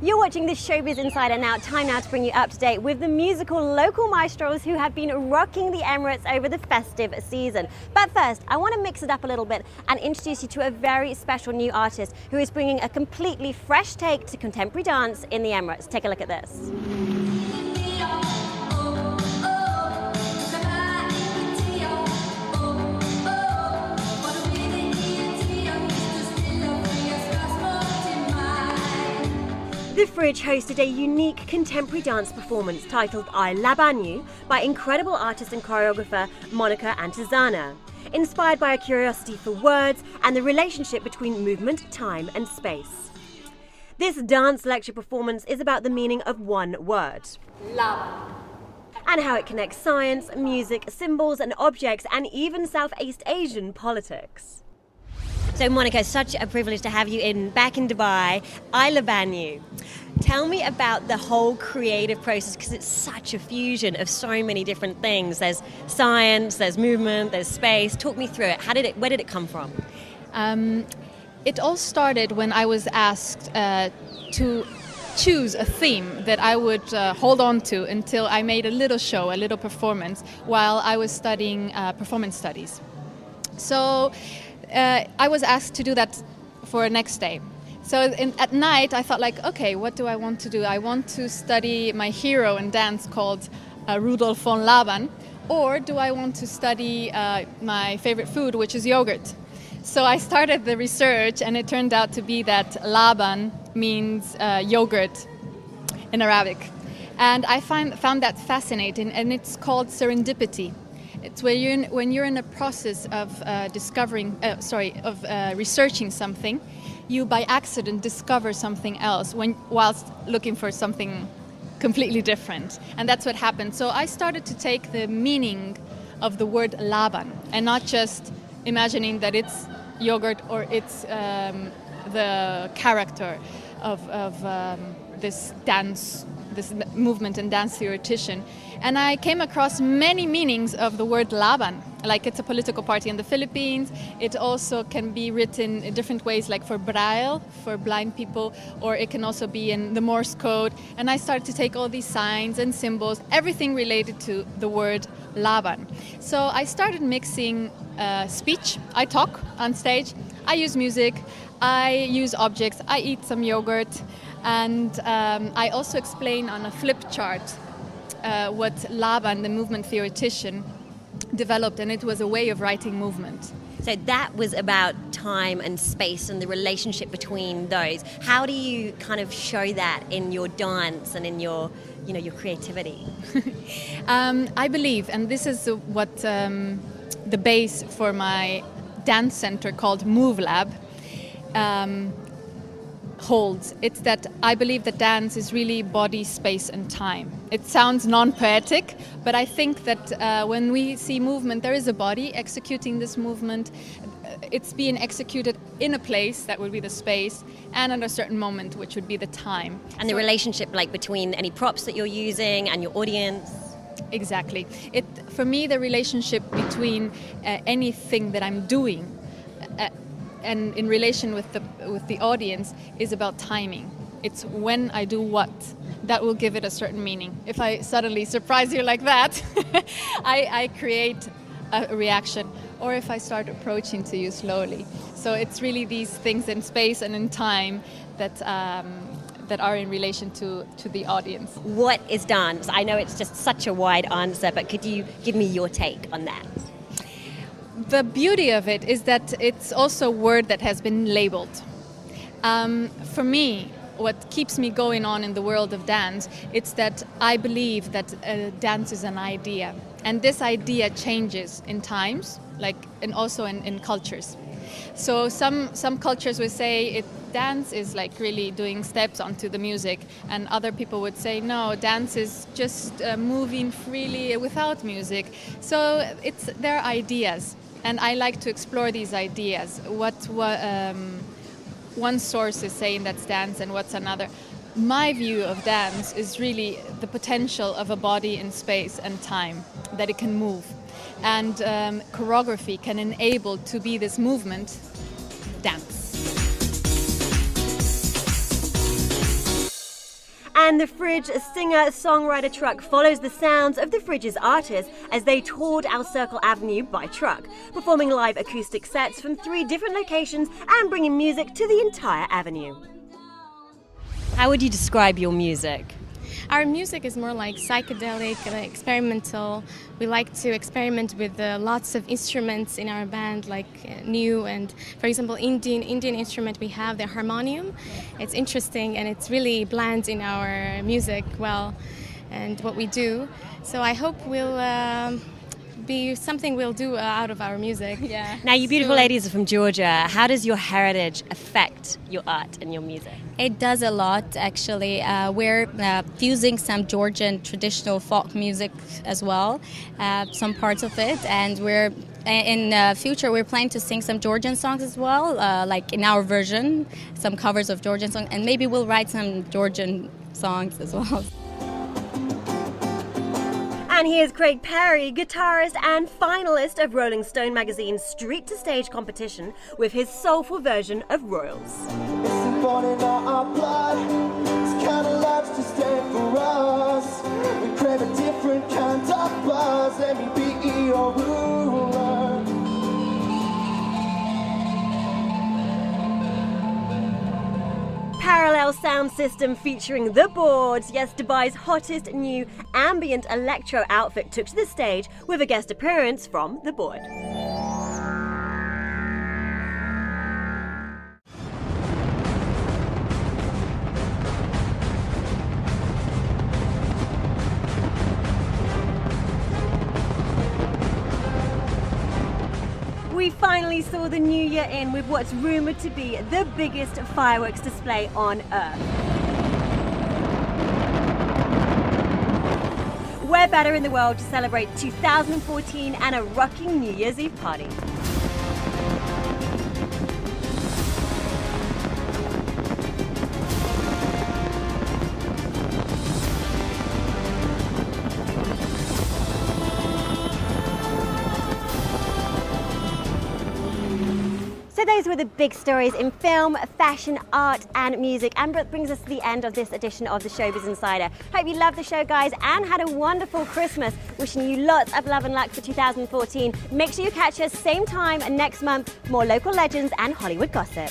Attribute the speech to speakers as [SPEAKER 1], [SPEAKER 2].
[SPEAKER 1] You're watching the Showbiz Insider now. Time now to bring you up to date with the musical local maestros who have been rocking the Emirates over the festive season. But first, I want to mix it up a little bit and introduce you to a very special new artist who is bringing a completely fresh take to contemporary dance in the Emirates. Take a look at this. The Fridge hosted a unique contemporary dance performance titled I Laban You by incredible artist and choreographer Monica Antizana, inspired by a curiosity for words and the relationship between movement, time and space. This dance lecture performance is about the meaning of one word, Laban, and how it connects science, music, symbols and objects and even Southeast Asian politics. So Monica, such a privilege to have you back in Dubai. I Laban You. Tell me about the whole creative process, because it's such a fusion of so many different things. There's science, there's movement, there's space. Talk me through it. Where did it come from?
[SPEAKER 2] It all started when I was asked to choose a theme that I would hold on to until I made a little show, a little performance, while I was studying performance studies. So I was asked to do that for next day. So at night I thought, like, okay, what do I want to do? I want to study my hero in dance called Rudolf von Laban, or do I want to study my favorite food, which is yogurt? So I started the research, and it turned out to be that Laban means yogurt in Arabic. And I found that fascinating, and it's called serendipity. It's when you're in a process of researching something, you by accident discover something else whilst looking for something completely different. And that's what happened. So I started to take the meaning of the word Laban and not just imagining that it's yogurt or it's the character of this dance, this movement and dance theoretician. And I came across many meanings of the word Laban. Like, it's a political party in the Philippines. It also can be written in different ways, like for Braille, for blind people, or it can also be in the Morse code. And I started to take all these signs and symbols, everything related to the word Laban. So I started mixing speech. I talk on stage, I use music, I use objects, I eat some yogurt, and I also explain on a flip chart what Laban, the movement theoretician, developed, and it was a way of writing movement.
[SPEAKER 1] So that was about time and space and the relationship between those. How do you kind of show that in your dance and in your creativity?
[SPEAKER 2] I believe, and this is what the base for my dance center called Move Lab holds. It's that I believe that dance is really body, space and time. It sounds non-poetic, but I think that when we see movement, there is a body executing this movement. It's being executed in a place, that would be the space, and at a certain moment, which would be the time.
[SPEAKER 1] And the relationship, like, between any props that you're using and your audience?
[SPEAKER 2] Exactly. For me, the relationship between anything that I'm doing and in relation with the audience is about timing. It's when I do what that will give it a certain meaning. If I suddenly surprise you like that, I create a reaction. Or if I start approaching to you slowly. So it's really these things in space and in time that are in relation to the audience.
[SPEAKER 1] What is dance? I know it's just such a wide answer, but could you give me your take on that?
[SPEAKER 2] The beauty of it is that it's also a word that has been labeled. For me, what keeps me going on in the world of dance, it's that I believe that dance is an idea. And this idea changes in times, and also in cultures. So some cultures would say dance is like really doing steps onto the music, and other people would say no, dance is just moving freely without music. So they're ideas, and I like to explore these ideas. What one source is saying that's dance and what's another. My view of dance is really the potential of a body in space and time, that it can move. And choreography can enable to be this movement, dance.
[SPEAKER 1] And the Fridge singer-songwriter truck follows the sounds of the Fridge's artists as they toured Our Circle Avenue by truck, performing live acoustic sets from 3 different locations and bringing music to the entire avenue. How would you describe your music?
[SPEAKER 3] Our music is more like psychedelic, experimental. We like to experiment with lots of instruments in our band, like new and, for example, Indian instrument we have, the harmonium. It's interesting and it's really blends in our music well and what we do. So I hope we'll be something we'll do out of our music.
[SPEAKER 1] Yeah. Now, you beautiful ladies are from Georgia. How does your heritage affect your art and your music?
[SPEAKER 4] It does a lot, actually. We're fusing some Georgian traditional folk music as well, some parts of it, and we're in future we're planning to sing some Georgian songs as well, like in our version, some covers of Georgian songs, and maybe we'll write some Georgian songs as well.
[SPEAKER 1] And here's Craig Perry, guitarist and finalist of Rolling Stone magazine's Street to Stage competition with his soulful version of Royals.
[SPEAKER 5] It's born in our blood, this kind of love's to stand for us. We crave a different kind of buzz, let me be your ruler.
[SPEAKER 1] Parallel sound system featuring The Boards. Yes, Dubai's hottest new ambient electro outfit took to the stage with a guest appearance from The Board. We finally saw the new year in with what's rumoured to be the biggest fireworks display on Earth. Where better in the world to celebrate 2014 and a rocking New Year's Eve party? So those were the big stories in film, fashion, art and music, and that brings us to the end of this edition of the Showbiz Insider. Hope you loved the show, guys, and had a wonderful Christmas. Wishing you lots of love and luck for 2014. Make sure you catch us same time next month for more local legends and Hollywood gossip.